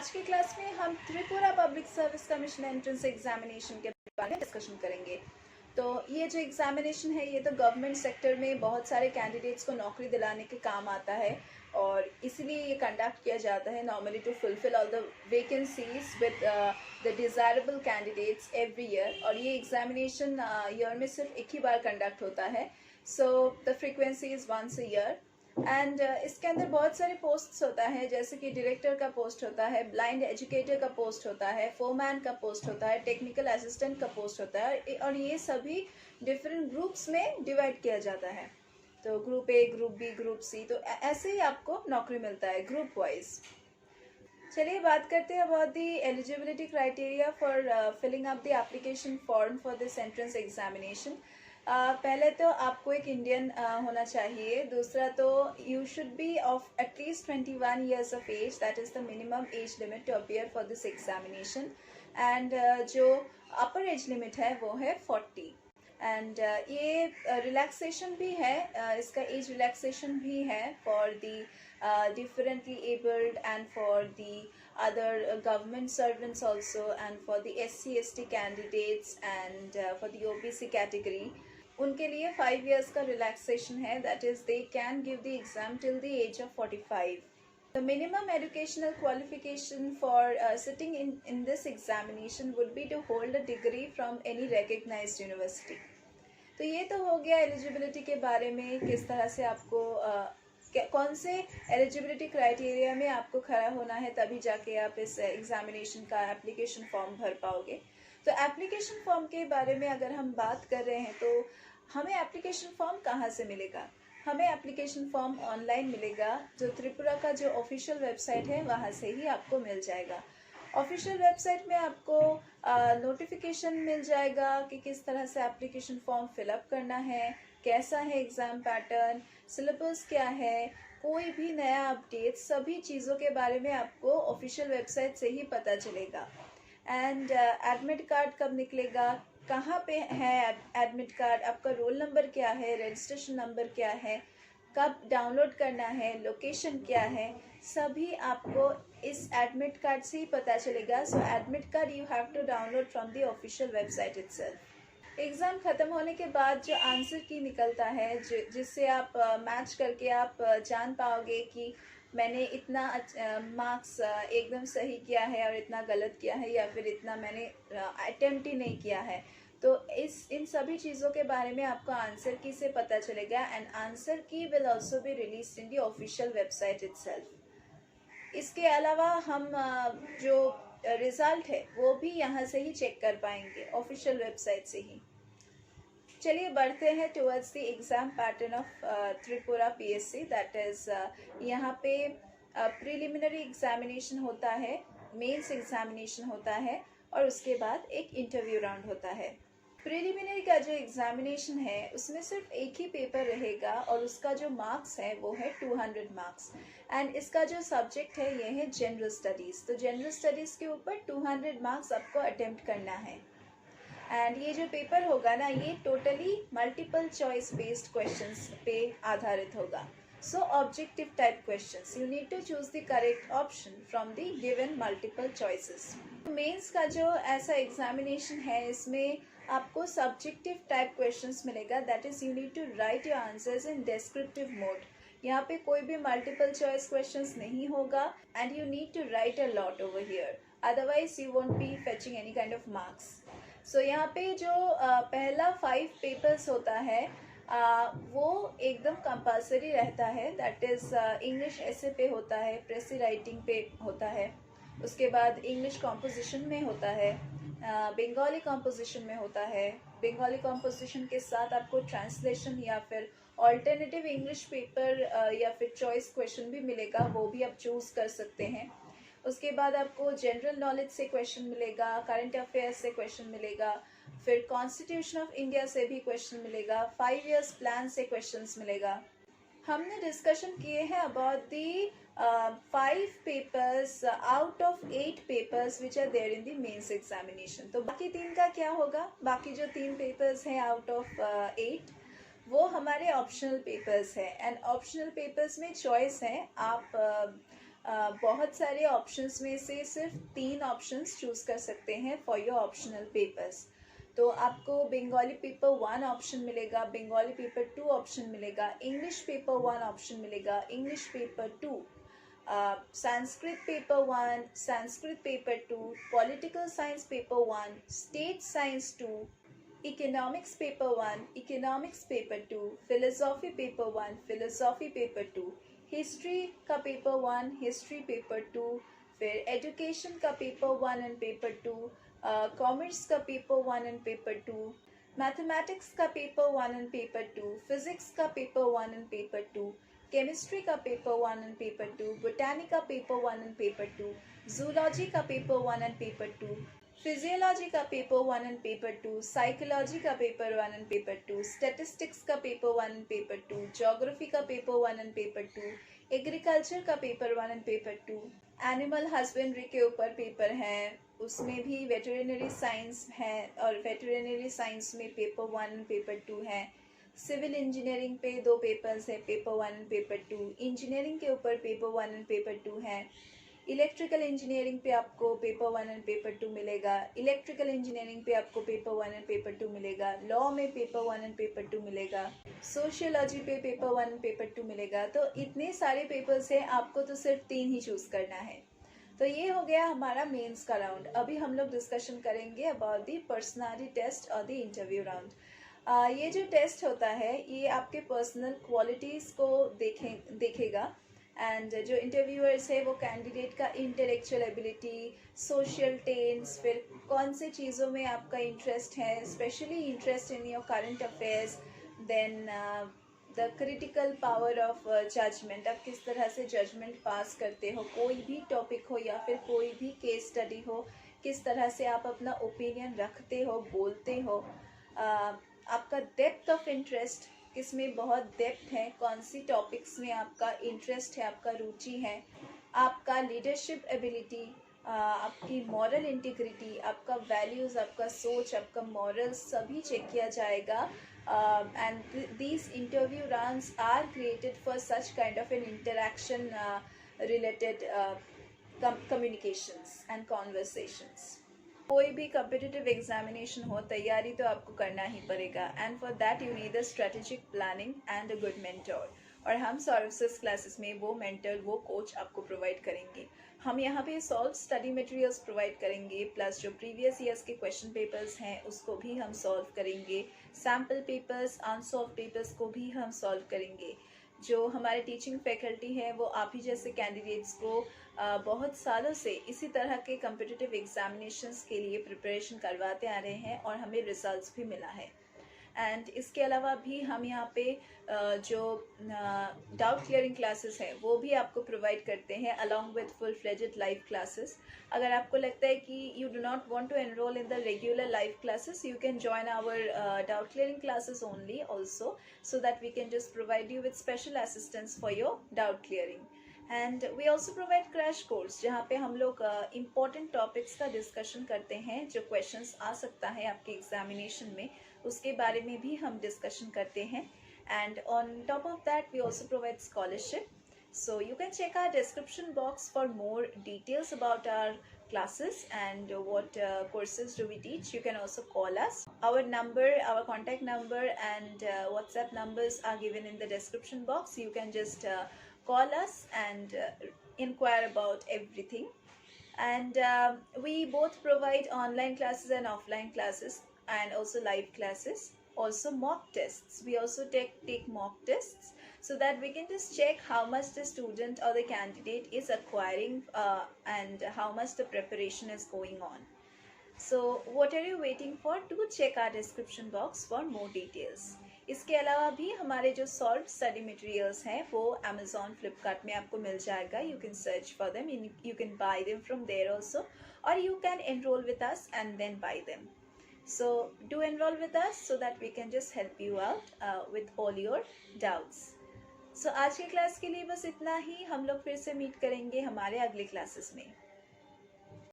आज की क्लास में हम Tripura public service commission entrance examination के बारे में डिस्कशन करेंगे। तो ये जो एग्जामिनेशन है ये तो गवर्नमेंट सेक्टर में बहुत सारे कैंडिडेट्स को नौकरी दिलाने के काम आता है और इसीलिए ये कंडक्ट किया जाता है normally to fulfil all the vacancies with the desirable candidates every year. और ये एग्जामिनेशन ईयर में सिर्फ एक ही बार कंडक्ट होता है। So the frequency is once a year and इसके अंदर बहुत सारे पोस्ट्स होता है, जैसे कि डायरेक्टर का पोस्ट होता है, ब्लाइंड एजुकेटर का पोस्ट होता है, फोरमैन का पोस्ट होता है, टेक्निकल असिस्टेंट का पोस्ट होता है और ये सभी डिफरेंट ग्रुप्स में डिवाइड किया जाता है। तो group A, group B, group C, तो ऐसे ही आपको नौकरी मिलता है ग्रुप वाइज। चलिए बात करते हैं about the eligibility criteria for filling up the application form for this entrance examination. पहले तो आपको एक इंडियन होना चाहिए। दूसरा तो you should be of at least 21 years of age, that is the minimum age limit to appear for this examination. And जो upper age limit है वो है 40। एंड ये रिलैक्सेशन भी है, इसका एज रिलैक्सेशन भी है for the differently abled and for the other government servants also, and for the SC/ST candidates and for the OBC category. उनके लिए 5 years का रिलैक्सेशन है, that is they can give the exam till the age of 45. The minimum educational qualification for sitting in this examination would be to hold a degree from any recognized university. तो ये तो हो गया eligibility के बारे में, किस तरह से आपको कौन से एलिजिबिलिटी क्राइटेरिया में आपको खड़ा होना है, तभी जाके आप इस एग्जामिनेशन का एप्लीकेशन फॉर्म भर पाओगे। तो एप्लीकेशन फॉर्म के बारे में अगर हम बात कर रहे हैं तो हमें एप्लीकेशन फॉर्म कहाँ से मिलेगा? हमें एप्लीकेशन फॉर्म ऑनलाइन मिलेगा, जो त्रिपुरा का जो ऑफिशियल वेबसाइट है वहाँ से ही आपको मिल जाएगा। ऑफिशियल वेबसाइट में आपको नोटिफिकेशन मिल जाएगा कि किस तरह से एप्लीकेशन फॉर्म फिलअप करना है, कैसा है एग्ज़ाम पैटर्न, सिलेबस क्या है, कोई भी नया अपडेट, सभी चीज़ों के बारे में आपको ऑफिशियल वेबसाइट से ही पता चलेगा। एंड एडमिट कार्ड कब निकलेगा, कहाँ पे है एडमिट कार्ड, आपका रोल नंबर क्या है, रजिस्ट्रेशन नंबर क्या है, कब डाउनलोड करना है, लोकेशन क्या है, सभी आपको इस एडमिट कार्ड से ही पता चलेगा। So admit card you have to download from the official website itself. Exam ख़त्म होने के बाद जो आंसर की निकलता है, जिससे आप मैच करके आप जान पाओगे कि मैंने इतना मार्क्स एकदम सही किया है और इतना गलत किया है, या फिर इतना मैंने अटेम्प्ट ही नहीं किया है। तो इन सभी चीज़ों के बारे में आपको आंसर की से पता चलेगा। एंड आंसर की will also be release in the official website itself. इसके अलावा हम जो रिज़ल्ट है वो भी यहाँ से ही चेक कर पाएंगे, ऑफिशियल वेबसाइट से ही। चलिए बढ़ते हैं towards the exam pattern of Tripura PSC। That is यहाँ पे प्रिलिमिनरी एग्जामिनेशन होता है, मेंस एग्जामिनेशन होता है और उसके बाद एक इंटरव्यू राउंड होता है। प्रिलिमिनरी का जो एग्जामिनेशन है उसमें सिर्फ एक ही पेपर रहेगा और उसका जो मार्क्स है वो है 200 मार्क्स। एंड इसका जो सब्जेक्ट है ये है जनरल स्टडीज़। तो जनरल स्टडीज़ के ऊपर 200 मार्क्स आपको अटेम्प्ट करना है। एंड ये जो पेपर होगा ना, ये totally multiple choice based questions पे आधारित होगा। So objective type questions, you need to choose the correct option from the given multiple choices. Mains का जो ऐसा एग्जामिनेशन है इसमें आपको सब्जेक्टिव टाइप क्वेश्चंस मिलेगा, that is you need to write your answers in descriptive mode. यहाँ पे कोई भी मल्टीपल चॉइस क्वेश्चंस नहीं होगा and you need to write a lot over here, otherwise you won't be fetching any kind of marks. So यहाँ पे जो पहला 5 पेपर्स होता है वो एकदम कंपलसरी रहता है, दैट इज़ इंग्लिश ऐसे पे होता है, प्रेसी राइटिंग पे होता है, उसके बाद इंग्लिश कॉम्पोजिशन में होता है, बंगाली कॉम्पोजिशन में होता है। बंगाली कॉम्पोजिशन के साथ आपको ट्रांसलेशन या फिर ऑल्टरनेटिव इंग्लिश पेपर या फिर चॉइस क्वेश्चन भी मिलेगा, वो भी आप चूज़ कर सकते हैं। उसके बाद आपको जनरल नॉलेज से क्वेश्चन मिलेगा, करंट अफेयर्स से क्वेश्चन मिलेगा, फिर कॉन्स्टिट्यूशन ऑफ इंडिया से भी क्वेश्चन मिलेगा, 5 years प्लान से क्वेश्चंस मिलेगा। हमने डिस्कशन किए हैं about the 5 papers out of 8 papers which are there in the mains examination. तो बाकी 3 का क्या होगा? बाकी जो 3 पेपर्स हैं आउट ऑफ 8 वो हमारे ऑप्शनल पेपर्स हैं। एंड ऑप्शनल पेपर्स में चॉइस है, आप बहुत सारे ऑप्शंस में से सिर्फ 3 ऑप्शंस चूज़ कर सकते हैं फॉर योर ऑप्शनल पेपर्स। तो आपको बंगाली पेपर 1 ऑप्शन मिलेगा, बंगाली पेपर 2 ऑप्शन मिलेगा, इंग्लिश पेपर 1 ऑप्शन मिलेगा, English paper 2, Sanskrit paper 1, Sanskrit paper 2, political science paper 1, state science 2, economics paper 1, economics paper 2, philosophy paper 1, philosophy paper 2, history का paper 1, history paper 2, फिर education का paper 1 and paper 2, commerce का paper 1 and paper 2, mathematics का paper 1 and paper 2, physics का paper 1 and paper 2, chemistry का paper 1 and paper 2, बोटानी का paper 1 and paper 2, zoology का paper 1 and paper 2, physiology का paper 1 and paper 2, psychology का paper 1 and paper 2, statistics का paper 1 and paper 2, geography का paper 1 and paper 2, agriculture का paper 1 and paper 2, animal husbandry के ऊपर paper हैं, उसमें भी वेटरिनरी साइंस है और वेटरिनरी साइंस में पेपर 1 एंड पेपर 2 है। सिविल इंजीनियरिंग पे 2 पेपर्स है, पेपर 1 एंड पेपर 2, इंजीनियरिंग के ऊपर पेपर 1 एंड पेपर 2 है। इलेक्ट्रिकल इंजीनियरिंग पे आपको पेपर 1 एंड पेपर 2 मिलेगा, इलेक्ट्रिकल इंजीनियरिंग पे आपको पेपर 1 एंड पेपर 2 मिलेगा, लॉ में पेपर 1 एंड पेपर 2 मिलेगा, सोशियोलॉजी पे पेपर 1 एंड पेपर 2 मिलेगा। तो इतने सारे पेपर्स हैं, आपको तो सिर्फ 3 ही चूज़ करना है। तो ये हो गया हमारा मेंस का राउंड। अभी हम लोग डिस्कशन करेंगे अबाउट दी पर्सनालिटी टेस्ट और द इंटरव्यू राउंड। ये जो टेस्ट होता है ये आपके पर्सनल क्वालिटीज़ को देखेगा एंड जो इंटरव्यूअर्स है वो कैंडिडेट का इंटेलेक्चुअल एबिलिटी, सोशल टेंस, फिर कौन से चीज़ों में आपका इंटरेस्ट है, specially interest in your current affairs, then the critical power of judgement, आप किस तरह से जजमेंट पास करते हो, कोई भी टॉपिक हो या फिर कोई भी केस स्टडी हो, किस तरह से आप अपना ओपिनियन रखते हो, बोलते हो, आपका डेप्थ ऑफ इंटरेस्ट किस में बहुत डेप्थ है, कौन सी टॉपिक्स में आपका इंटरेस्ट है, आपका रुचि है, आपका लीडरशिप एबिलिटी, आपकी मॉरल इंटीग्रिटी, आपका वैल्यूज़, आपका सोच, आपका मॉरल्स सभी चेक किया जाएगा। And these interview rounds are created for such kind of an interaction related communications and conversations. कोई भी कम्पिटिटिव एग्जामिनेशन हो, तैयारी तो आपको करना ही पड़ेगा and for that you need a strategic planning and a good mentor. और हम सर्विसेज क्लासेस में वो मेंटर, वो कोच आपको प्रोवाइड करेंगे। हम यहाँ पे सॉल्व स्टडी मटेरियल्स प्रोवाइड करेंगे, प्लस जो प्रीवियस ईयर्स के क्वेश्चन पेपर्स हैं उसको भी हम सॉल्व करेंगे, सैम्पल पेपर्स, अनसॉल्व पेपर्स को भी हम सॉल्व करेंगे। जो हमारे टीचिंग फैकल्टी है वो आप ही जैसे कैंडिडेट्स को बहुत सालों से इसी तरह के कम्पिटिटिव एग्जामिनेशंस के लिए प्रिपरेशन करवाते आ रहे हैं और हमें रिजल्ट्स भी मिला है। एंड इसके अलावा भी हम यहाँ पे जो डाउट क्लियरिंग क्लासेस हैं वो भी आपको प्रोवाइड करते हैं along with full fledged live classes. अगर आपको लगता है कि you do not want to enrol in the regular live classes, you can join our doubt clearing classes only also, so that we can just provide you with special assistance for your doubt clearing. And we also provide crash course, जहाँ पे हम लोग important topics का discussion करते हैं, जो questions आ सकता है आपके एग्जामिनेशन में उसके बारे में भी हम डिस्कशन करते हैं। And on top of that we also provide scholarship, so you can check our description box for more details about our classes and what courses do we teach. You can also call us. Our number, our contact number and WhatsApp numbers are given in the description box. You can just call us and inquire about everything. And we both provide online classes and offline classes and also live classes, also mock tests. We also take mock tests so that we can just check how much the student or the candidate is acquiring and how much the preparation is going on. So what are you waiting for? To check our description box for more details. इसके अलावा भी हमारे जो solve study materials हैं वो Amazon, Flipkart में आपको मिल जाएगा. You can search for them, you can buy them from there also, or you can enroll with us and then buy them. So do enroll with us so that we can just help you out with all your doubts. So आज के class के लिए बस इतना ही. हम लोग फिर से मीट करेंगे हमारे अगले क्लासेस में.